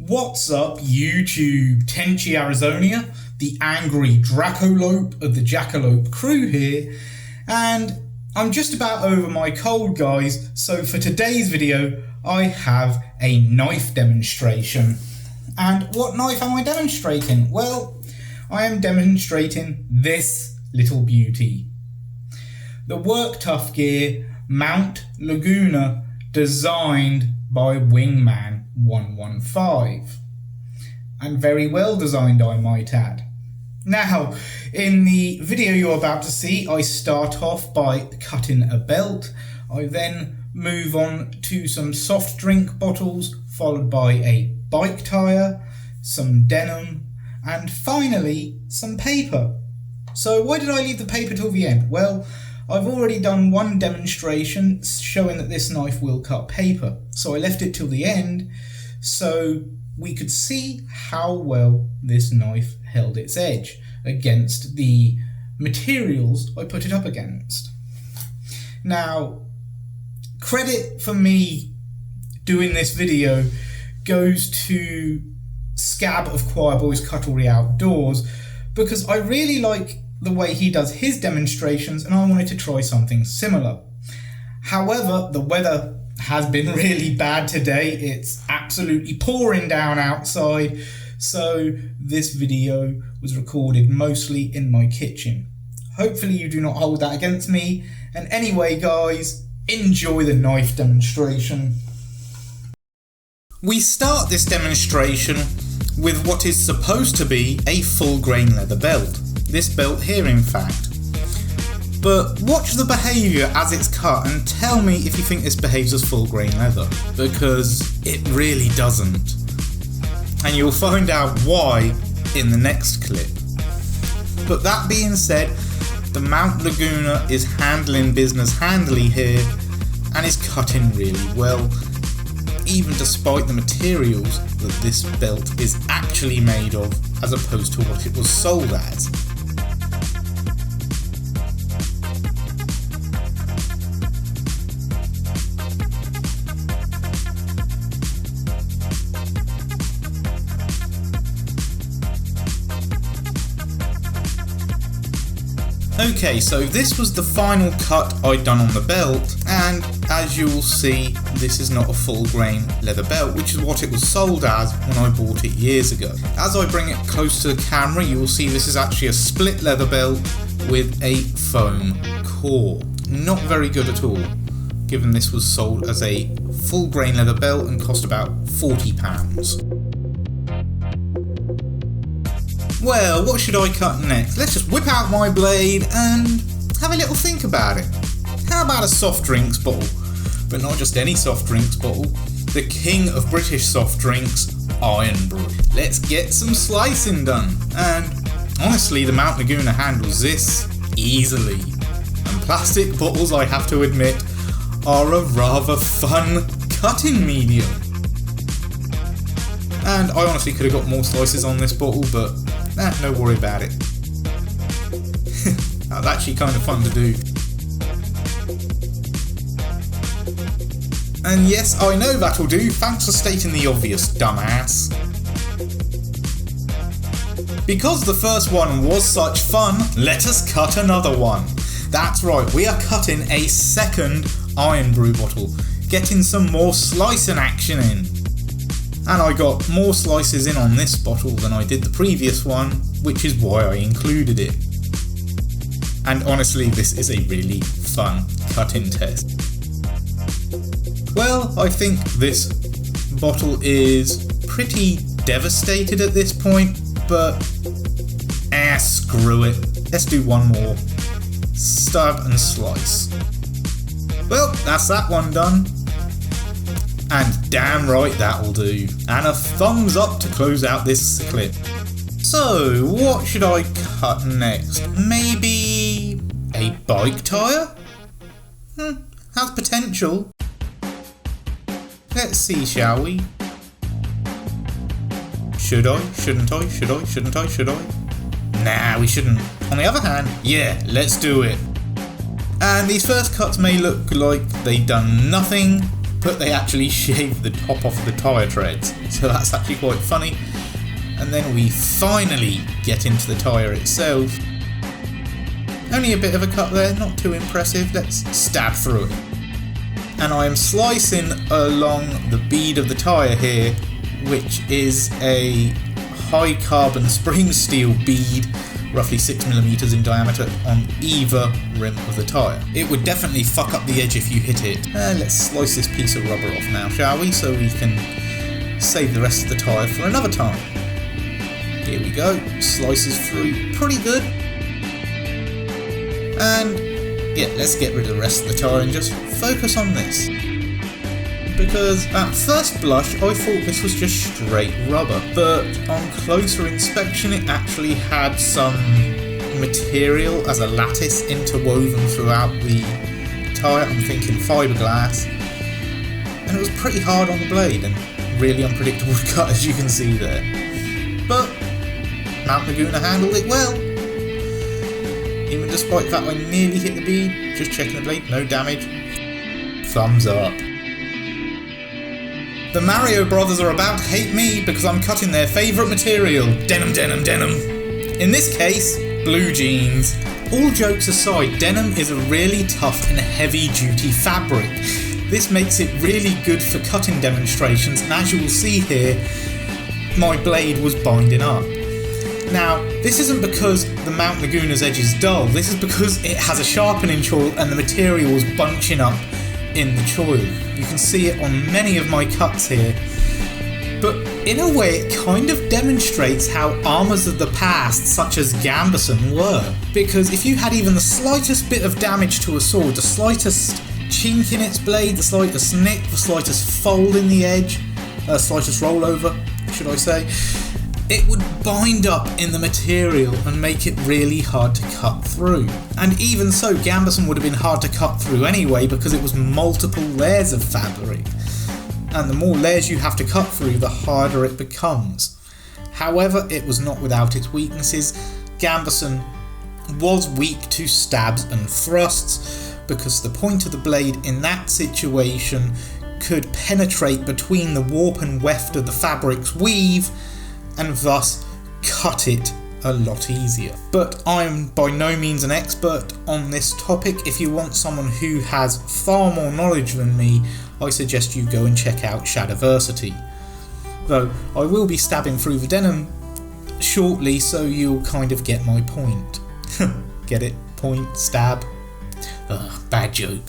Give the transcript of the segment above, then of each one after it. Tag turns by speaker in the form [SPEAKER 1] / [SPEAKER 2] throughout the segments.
[SPEAKER 1] What's up YouTube, Tenchi Arizonia, the angry Dracolope of the Jackalope crew here, and I'm just about over my cold guys, so for today's video I have a knife demonstration. And what knife am I demonstrating? Well, I am demonstrating this little beauty. The Work Tough Gear Mt Laguna, designed by Wingman 115, and very well designed, I might add. Now, in the video you're about to see, I start off by cutting a belt. I then move on to some soft drink bottles, followed by a bike tyre, some denim, and finally some paper. So why did I leave the paper till the end? Well, I've already done one demonstration showing that this knife will cut paper, so I left it till the end so we could see how well this knife held its edge against the materials I put it up against. Now, credit for me doing this video goes to Scab of Choir Boys Cutlery Outdoors, because I really like the way he does his demonstrations and I wanted to try something similar. However, the weather has been really bad today. It's absolutely pouring down outside, so this video was recorded mostly in my kitchen. Hopefully you do not hold that against me, and anyway guys, enjoy the knife demonstration. We start this demonstration with what is supposed to be a full grain leather belt. This belt here, in fact. But watch the behaviour as it's cut and tell me if you think this behaves as full grain leather, because it really doesn't. And you'll find out why in the next clip. But that being said, the Mt Laguna is handling business handily here and is cutting really well, even despite the materials that this belt is actually made of as opposed to what it was sold as. Okay, so this was the final cut I'd done on the belt, and as you will see, this is not a full grain leather belt, which is what it was sold as when I bought it years ago. As I bring it close to the camera, you will see this is actually a split leather belt with a foam core. Not very good at all, given this was sold as a full grain leather belt and cost about £40. Well, what should I cut next? Let's just whip out my blade and have a little think about it. How about a soft drinks bottle? But not just any soft drinks bottle. The king of British soft drinks, Iron Brew. Let's get some slicing done. And honestly, the Mt Laguna handles this easily. And plastic bottles, I have to admit, are a rather fun cutting medium. And I honestly could have got more slices on this bottle, but no worry about it. That's actually kind of fun to do. And yes, I know that'll do. Thanks for stating the obvious, dumbass. Because the first one was such fun, let us cut another one. That's right, we are cutting a second Iron Brew bottle, getting some more slicing action in. And I got more slices in on this bottle than I did the previous one, which is why I included it. And honestly, this is a really fun cutting test. Well, I think this bottle is pretty devastated at this point, but screw it. Let's do one more. Stab and slice. Well, that's that one done. And damn right that'll do. And a thumbs up to close out this clip. So, what should I cut next? Maybe a bike tyre? Has potential. Let's see, shall we? Should I? Shouldn't I? Should I? Shouldn't I? Should I? Nah, we shouldn't. On the other hand, yeah, let's do it. And these first cuts may look like they've done nothing, but they actually shave the top off the tyre treads, so that's actually quite funny. And then we finally get into the tyre itself. Only a bit of a cut there, not too impressive. Let's stab through it. And I am slicing along the bead of the tyre here, which is a high carbon spring steel bead, roughly 6mm in diameter, on either rim of the tyre. It would definitely fuck up the edge if you hit it. Let's slice this piece of rubber off now, shall we? So we can save the rest of the tyre for another time. Here we go, slices through pretty good. And yeah, let's get rid of the rest of the tyre and just focus on this. Because at first blush I thought this was just straight rubber, but on closer inspection it actually had some material as a lattice interwoven throughout the tyre. I'm thinking fiberglass, and it was pretty hard on the blade and really unpredictable to cut, as you can see there. But Mt Laguna handled it well. Even despite that I nearly hit the bead, just checking the blade, no damage. Thumbs up. The Mario brothers are about to hate me because I'm cutting their favourite material, denim, denim, denim. In this case, blue jeans. All jokes aside, denim is a really tough and heavy duty fabric. This makes it really good for cutting demonstrations, and as you will see here, my blade was binding up. Now, this isn't because the Mt Laguna's edge is dull, this is because it has a sharpening choil and the material is bunching up in the choil. You can see it on many of my cuts here. But in a way it kind of demonstrates how armours of the past, such as Gambesson, were. Because if you had even the slightest bit of damage to a sword, the slightest chink in its blade, the slightest nick, the slightest fold in the edge, slightest rollover, should I say, it would bind up in the material and make it really hard to cut through. And even so, Gambesson would have been hard to cut through anyway because it was multiple layers of fabric. And the more layers you have to cut through, the harder it becomes. However, it was not without its weaknesses. Gambesson was weak to stabs and thrusts because the point of the blade in that situation could penetrate between the warp and weft of the fabric's weave and thus cut it a lot easier. But I'm by no means an expert on this topic. If you want someone who has far more knowledge than me, I suggest you go and check out Shadiversity. Though I will be stabbing through the denim shortly, so you'll kind of get my point. Get it? Point, stab. Ugh, bad joke.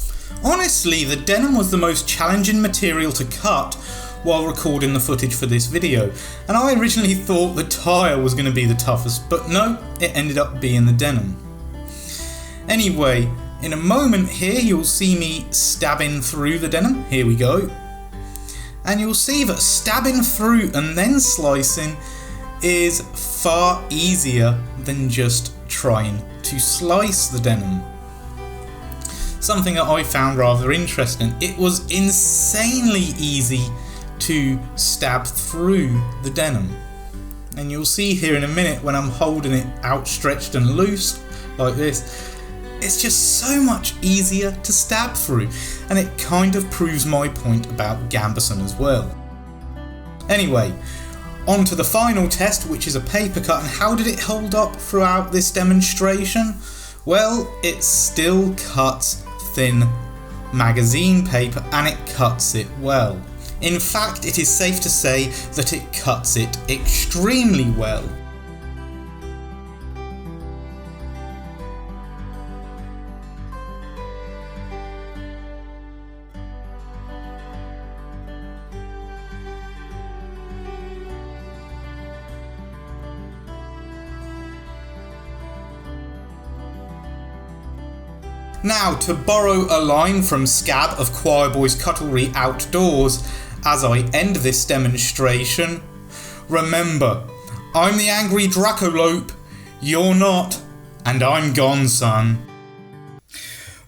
[SPEAKER 1] Honestly, the denim was the most challenging material to cut while recording the footage for this video, and I originally thought the tyre was going to be the toughest, but no, it ended up being the denim. Anyway, in a moment here you'll see me stabbing through the denim, here we go, and you'll see that stabbing through and then slicing is far easier than just trying to slice the denim. Something that I found rather interesting, it was insanely easy to stab through the denim, and you'll see here in a minute when I'm holding it outstretched and loose like this, it's just so much easier to stab through, and it kind of proves my point about Gambesson as well. Anyway, on to the final test, which is a paper cut, and how did it hold up throughout this demonstration? Well, it still cuts thin magazine paper and it cuts it well. In fact, it is safe to say that it cuts it extremely well. Now, to borrow a line from Scab of Choir Boys Cutlery Outdoors, as I end this demonstration, remember, I'm the angry Dracolope, you're not, and I'm gone, son.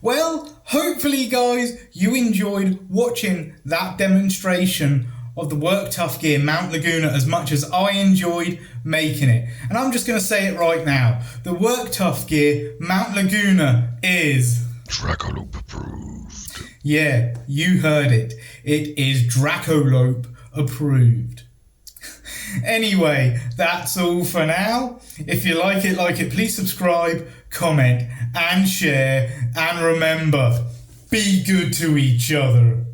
[SPEAKER 1] Well, hopefully guys, you enjoyed watching that demonstration of the Work Tough Gear Mt Laguna as much as I enjoyed making it. And I'm just going to say it right now, the Work Tough Gear Mt Laguna is
[SPEAKER 2] Dracolope approved.
[SPEAKER 1] Yeah, you heard it. It is Dracolope approved. Anyway, that's all for now. If you like it, please subscribe, comment, and share. And remember, be good to each other.